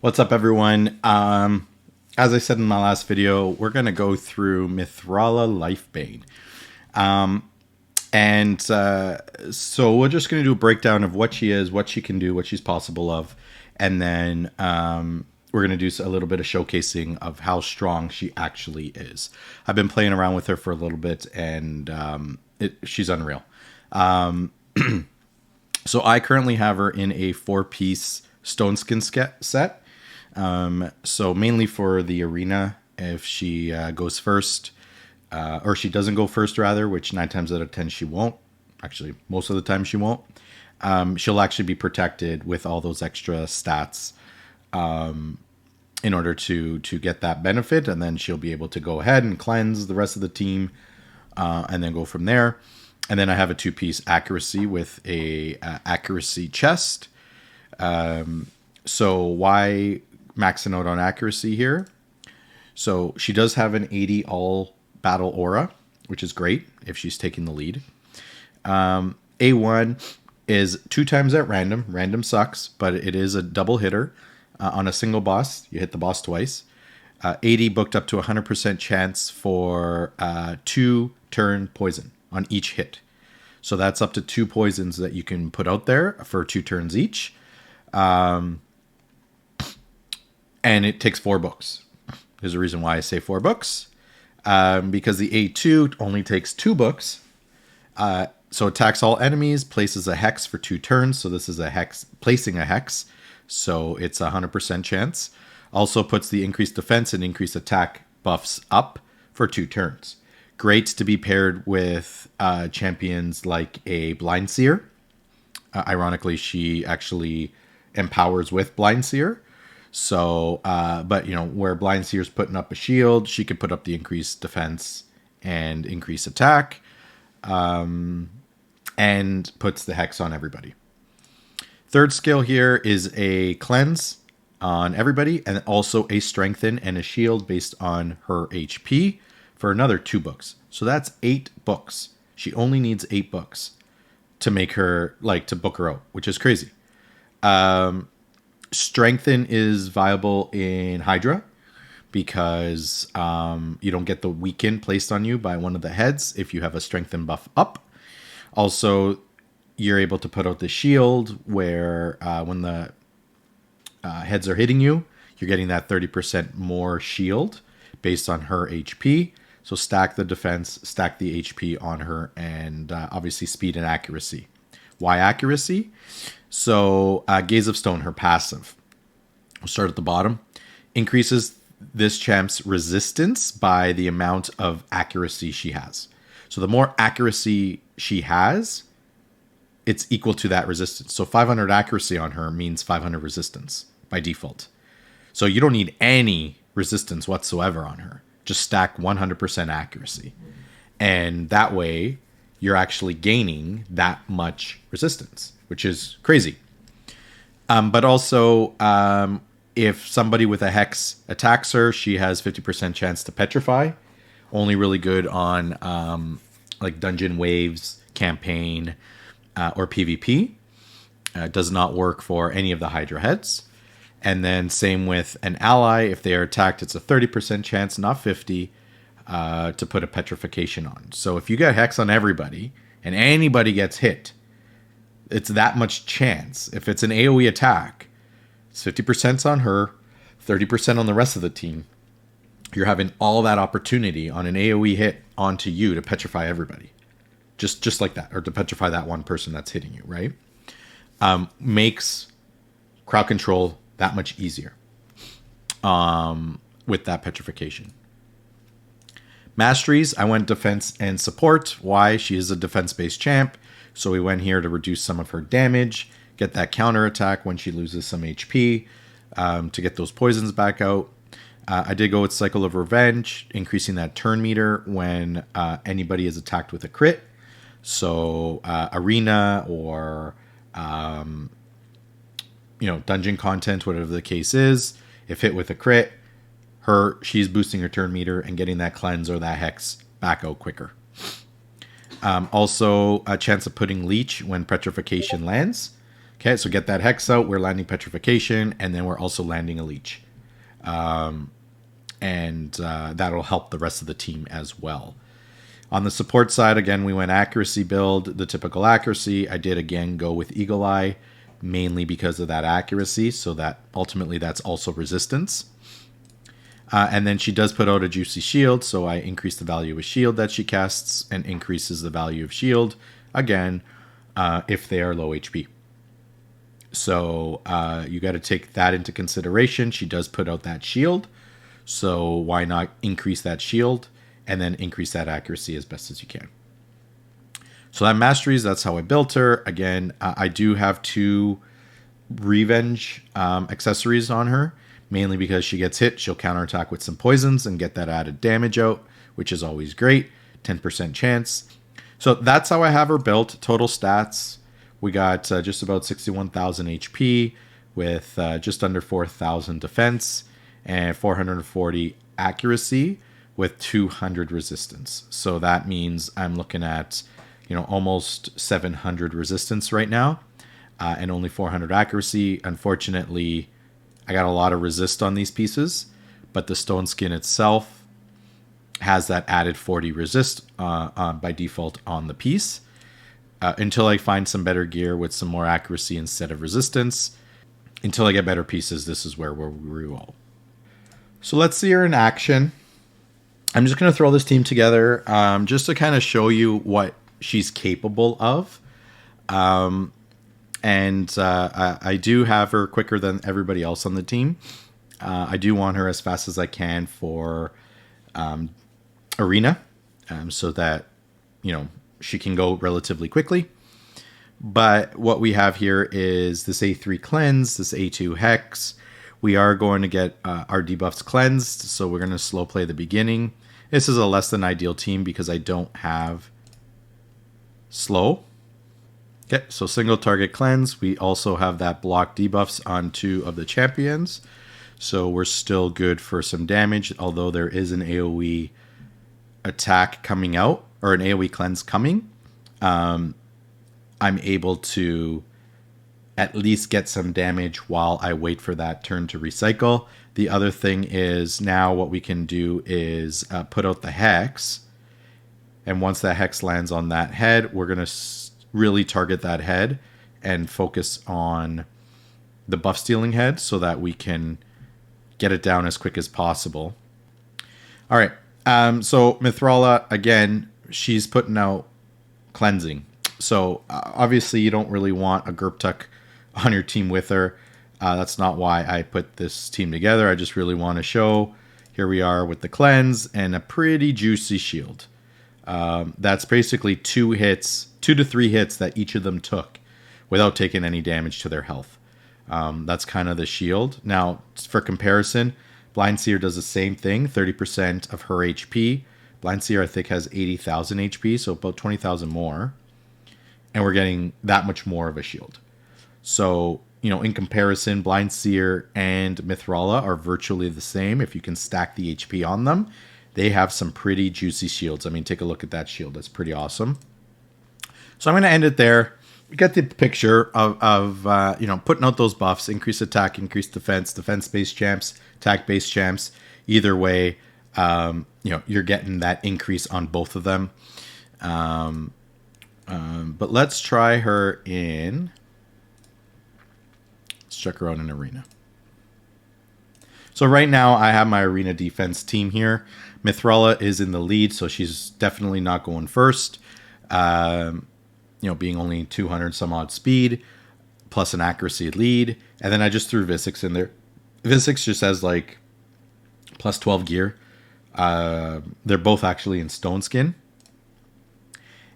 What's up, everyone? As I said in my last video, we're going to go through Mithrala Lifebane. So we're just going to do a breakdown of what she is, what she can do, what she's possible of. And then we're going to do a little bit of showcasing of how strong she actually is. I've been playing around with her for a little bit, and she's unreal. So I currently have her in a 4-piece stone skin set. So mainly for the arena, if she goes first, or she doesn't go first rather, which 9 times out of 10 she won't. Actually, most of the time she won't. She'll actually be protected with all those extra stats in order to get that benefit, and then she'll be able to go ahead and cleanse the rest of the team, and then go from there. And then I have a 2-piece accuracy with a accuracy chest. So why maxing out on accuracy here? So she does have an 80 all battle aura, which is great if she's taking the lead. A1 is 2 times at random. Random sucks, but it is a double hitter on a single boss. You hit the boss twice. 80 booked up to 100% chance for 2 turn poison on each hit. So that's up to 2 poisons that you can put out there for 2 turns each. And it takes 4 books. There's a reason why I say 4 books. Because the A2 only takes 2 books. So attacks all enemies, places a hex for 2 turns. So this is a hex, placing a hex. So it's a 100% chance. Also puts the increased defense and increased attack buffs up for 2 turns. Great to be paired with champions like a Blind Seer. Ironically, she actually empowers with Blind Seer. So, but you know, where Blind Seer's putting up a shield, she could put up the increased defense and increased attack, and puts the hex on everybody. Third skill here is a cleanse on everybody, and also a strengthen and a shield based on her HP for another 2 books. So that's 8 books. She only needs 8 books to make her, like, to book her out, which is crazy. Strengthen is viable in Hydra because you don't get the weaken placed on you by one of the heads if you have a strengthen buff up. Also, you're able to put out the shield where when the heads are hitting you, you're getting that 30% more shield based on her HP. So stack the defense, stack the HP on her, and obviously speed and accuracy. Why accuracy? So Gaze of Stone, her passive. We'll start at the bottom. Increases this champ's resistance by the amount of accuracy she has. So the more accuracy she has, it's equal to that resistance. So 500 accuracy on her means 500 resistance by default. So you don't need any resistance whatsoever on her. Just stack 100% accuracy. And that way, you're actually gaining that much resistance, which is crazy. But also, if somebody with a hex attacks her, she has 50% chance to petrify. Only really good on like dungeon waves, campaign, or PvP. Does not work for any of the Hydra heads. And then same with an ally. If they are attacked, it's a 30% chance, not 50, to put a petrification on. So if you get hex on everybody and anybody gets hit, it's that much chance. If it's an AoE attack, it's 50% on her, 30% on the rest of the team. You're having all that opportunity on an AoE hit onto you to petrify everybody. Just like that, or to petrify that one person that's hitting you, right? Makes crowd control that much easier with that petrification. Masteries, I went defense and support. Why? She is a defense-based champ. So we went here to reduce some of her damage, get that counter attack when she loses some HP, to get those poisons back out. I did go with Cycle of Revenge, increasing that turn meter when anybody is attacked with a crit. So arena or dungeon content, whatever the case is, if hit with a crit, she's boosting her turn meter and getting that cleanse or that hex back out quicker. Also, a chance of putting Leech when Petrification lands. Okay, so get that Hex out. We're landing Petrification, and then we're also landing a Leech. And that'll help the rest of the team as well. On the support side, again, we went accuracy build, the typical accuracy. I did, again, go with Eagle Eye, mainly because of that accuracy, so that ultimately that's also resistance. And then she does put out a Juicy Shield, so I increase the value of shield that she casts and increases the value of shield, again, if they are low HP. So you got to take that into consideration. She does put out that shield, so why not increase that shield and then increase that accuracy as best as you can. So that Masteries, that's how I built her. Again, I do have 2 Revenge accessories on her, mainly because she gets hit, she'll counterattack with some poisons and get that added damage out, which is always great. 10% chance. So that's how I have her built. Total stats, we got just about 61,000 HP with just under 4,000 defense and 440 accuracy with 200 resistance. So that means I'm looking at, almost 700 resistance right now, and only 400 accuracy. Unfortunately, I got a lot of resist on these pieces, but the stone skin itself has that added 40 resist by default on the piece. Until I find some better gear with some more accuracy instead of resistance, until I get better pieces, this is where we'll reroll. So let's see her in action. I'm just going to throw this team together just to kind of show you what she's capable of. I do have her quicker than everybody else on the team. I do want her as fast as I can for Arena, so that, she can go relatively quickly. But what we have here is this A3 cleanse, this A2 hex. We are going to get our debuffs cleansed, so we're going to slow play the beginning. This is a less than ideal team because I don't have slow. Okay, so single target cleanse. We also have that block debuffs on 2 of the champions. So we're still good for some damage, although there is an AoE attack coming out, or an AoE cleanse coming. I'm able to at least get some damage while I wait for that turn to recycle. The other thing is now what we can do is put out the hex. And once that hex lands on that head, we're going to really target that head and focus on the buff stealing head so that we can get it down as quick as possible. All right. So Mithrala, again, she's putting out cleansing. So obviously you don't really want a Gerptuk on your team with her. That's not why I put this team together. I just really want to show, here we are with the cleanse and a pretty juicy shield. That's basically 2 to 3 hits that each of them took without taking any damage to their health. That's kind of the shield. Now, for comparison, Blind Seer does the same thing, 30% of her HP. Blind Seer, I think, has 80,000 HP, so about 20,000 more. And we're getting that much more of a shield. So, in comparison, Blind Seer and Mithrala are virtually the same. If you can stack the HP on them, they have some pretty juicy shields. I mean, take a look at that shield. That's pretty awesome. So I'm going to end it there. We get the picture of putting out those buffs, increase attack, increase defense, defense-based champs, attack-based champs. Either way, you're getting that increase on both of them. But let's try her in... Let's check her out in Arena. So right now, I have my Arena defense team here. Mithrala is in the lead, so she's definitely not going first. Being only 200 some odd speed, plus an accuracy lead. And then I just threw Visix in there. Visix just has like plus 12 gear. They're both actually in stone skin.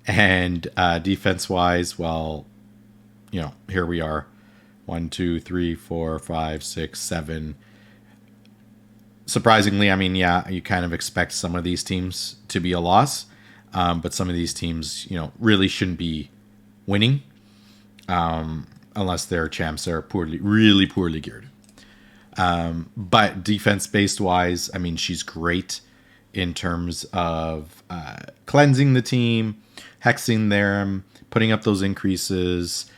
And defense-wise, well, here we are. 1, 2, 3, 4, 5, 6, 7. Surprisingly, I mean, yeah, you kind of expect some of these teams to be a loss. But some of these teams, really shouldn't be winning unless their champs are really poorly geared. But defense-based wise, I mean, she's great in terms of cleansing the team, hexing them, putting up those increases,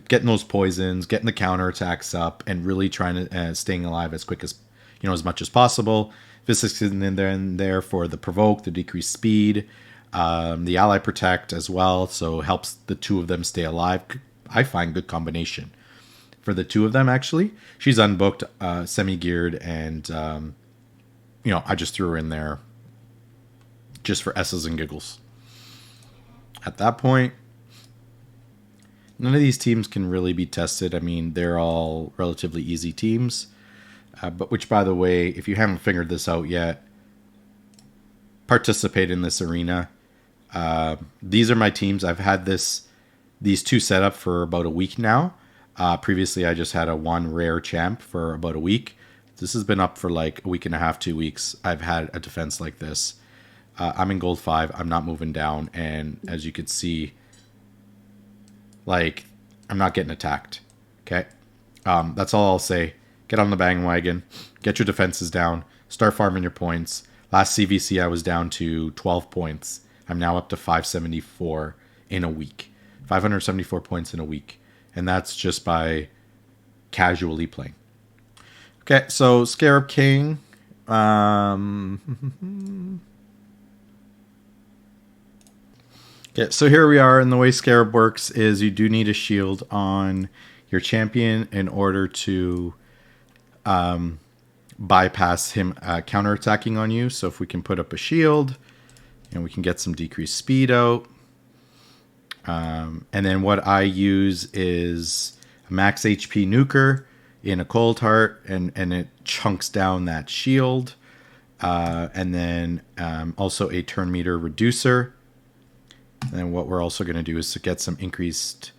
getting those poisons, getting the counterattacks up, and really trying to staying alive as quick as as much as possible. Physics in there for the provoke, the decreased speed, the ally protect as well, so helps the two of them stay alive. I find good combination for the two of them. Actually, she's unbooked, semi-geared, and I just threw her in there just for S's and giggles. At that point, none of these teams can really be tested. I mean, they're all relatively easy teams. But which, by the way, if you haven't figured this out yet, participate in this arena. These are my teams. I've had these two set up for about a week now. Previously, I just had a one rare champ for about a week. This has been up for like a week and a half, 2 weeks. I've had a defense like this. I'm in gold 5. I'm not moving down. And as you can see, like, I'm not getting attacked. Okay? That's all I'll say. Get on the bandwagon. Get your defenses down. Start farming your points. Last CVC, I was down to 12 points. I'm now up to 574 in a week. 574 points in a week. And that's just by casually playing. Okay, so Scarab King. Okay, so here we are. And the way Scarab works is you do need a shield on your champion in order to bypass him counterattacking on you. So if we can put up a shield and we can get some decreased speed out. And then what I use is a max HP nuker in a cold heart, and it chunks down that shield. And then also a turn meter reducer. And then what we're also going to do is to get some increased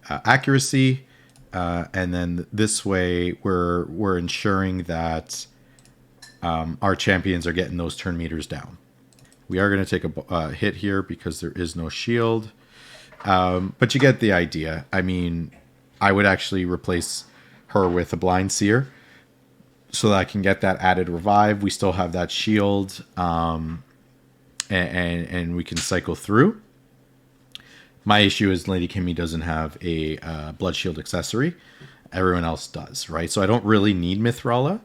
accuracy. And then this way we're ensuring that our champions are getting those turn meters down. We are going to take a hit here because there is no shield. But you get the idea. I mean, I would actually replace her with a Blind Seer so that I can get that added revive. We still have that shield, and we can cycle through. My issue is Lady Kimmy doesn't have a Blood Shield accessory. Everyone else does, right? So I don't really need Mithrala.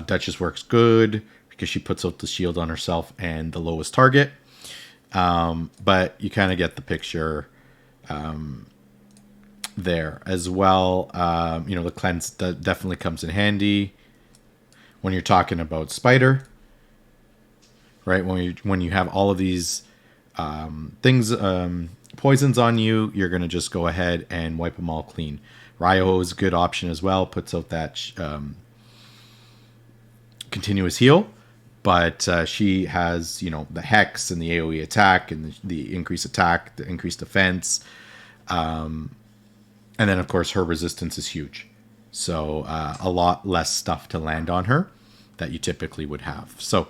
Duchess works good because she puts out the shield on herself and the lowest target. But you kind of get the picture there as well. The cleanse definitely comes in handy when you're talking about Spider, right? When you have all of these things, poisons on you, you're going to just go ahead and wipe them all clean. Ryo is a good option as well. Puts out that continuous heal. But she has, the Hex and the AoE attack and the increased attack, the increased defense. And then, of course, her resistance is huge. So a lot less stuff to land on her that you typically would have. So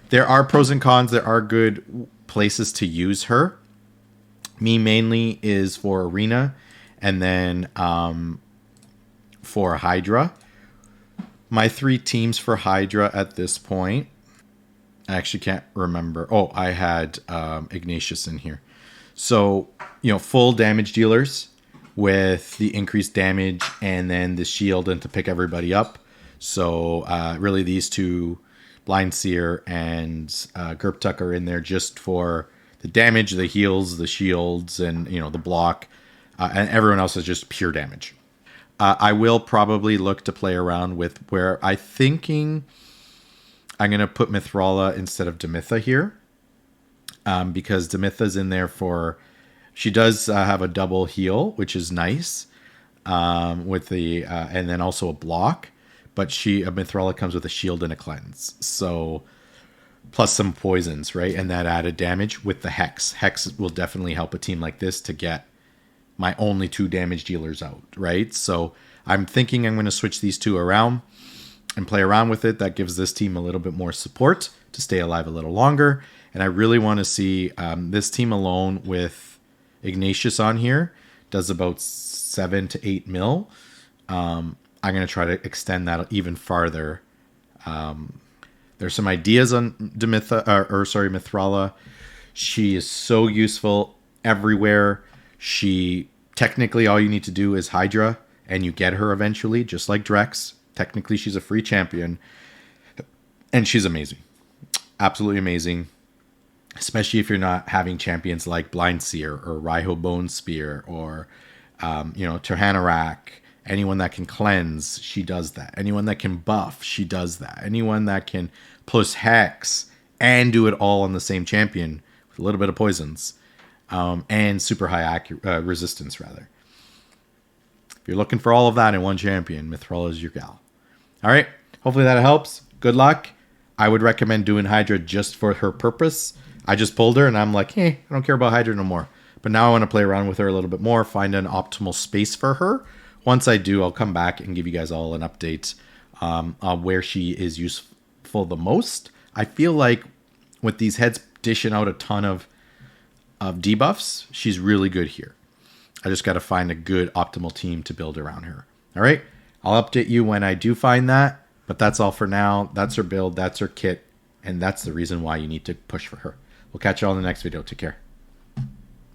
there are pros and cons. There are good places to use her. Me mainly is for Arena, and then for Hydra. My 3 teams for Hydra at this point, I actually can't remember. Oh, I had Ignatius in here. So, full damage dealers with the increased damage and then the shield and to pick everybody up. So, really these two, Blind Seer and Gerptuck, are in there just for the damage, the heals, the shields, and, the block. And everyone else is just pure damage. I will probably look to play around with where I'm thinking I'm going to put Mithrala instead of Demitha here. Because Demitha's in there she does have a double heal, which is nice. With the, and then also a block. But Mithrala comes with a shield and a cleanse. So, plus some poisons, right? And that added damage with the Hex. Hex will definitely help a team like this to get my only 2 damage dealers out, right? So I'm thinking I'm going to switch these 2 around and play around with it. That gives this team a little bit more support to stay alive a little longer. And I really want to see this team alone with Ignatius on here does about 7 to 8 mil. I'm going to try to extend that even farther. There's some ideas on Mithrala. She is so useful everywhere. She technically all you need to do is Hydra, and you get her eventually, just like Drex. Technically, she's a free champion, and she's amazing, absolutely amazing. Especially if you're not having champions like Blind Seer or Raiho Bone Spear or Terhanarak. Anyone that can cleanse, she does that. Anyone that can buff, she does that. Anyone that can plus hex and do it all on the same champion with a little bit of poisons and super high resistance, rather. If you're looking for all of that in one champion, Mithrala is your gal. All right. Hopefully that helps. Good luck. I would recommend doing Hydra just for her purpose. I just pulled her and I'm like, hey, I don't care about Hydra no more. But now I want to play around with her a little bit more, find an optimal space for her. Once I do, I'll come back and give you guys all an update on where she is useful the most. I feel like with these heads dishing out a ton of debuffs, she's really good here. I just got to find a good optimal team to build around her. All right, I'll update you when I do find that. But that's all for now. That's her build. That's her kit. And that's the reason why you need to push for her. We'll catch you all in the next video. Take care.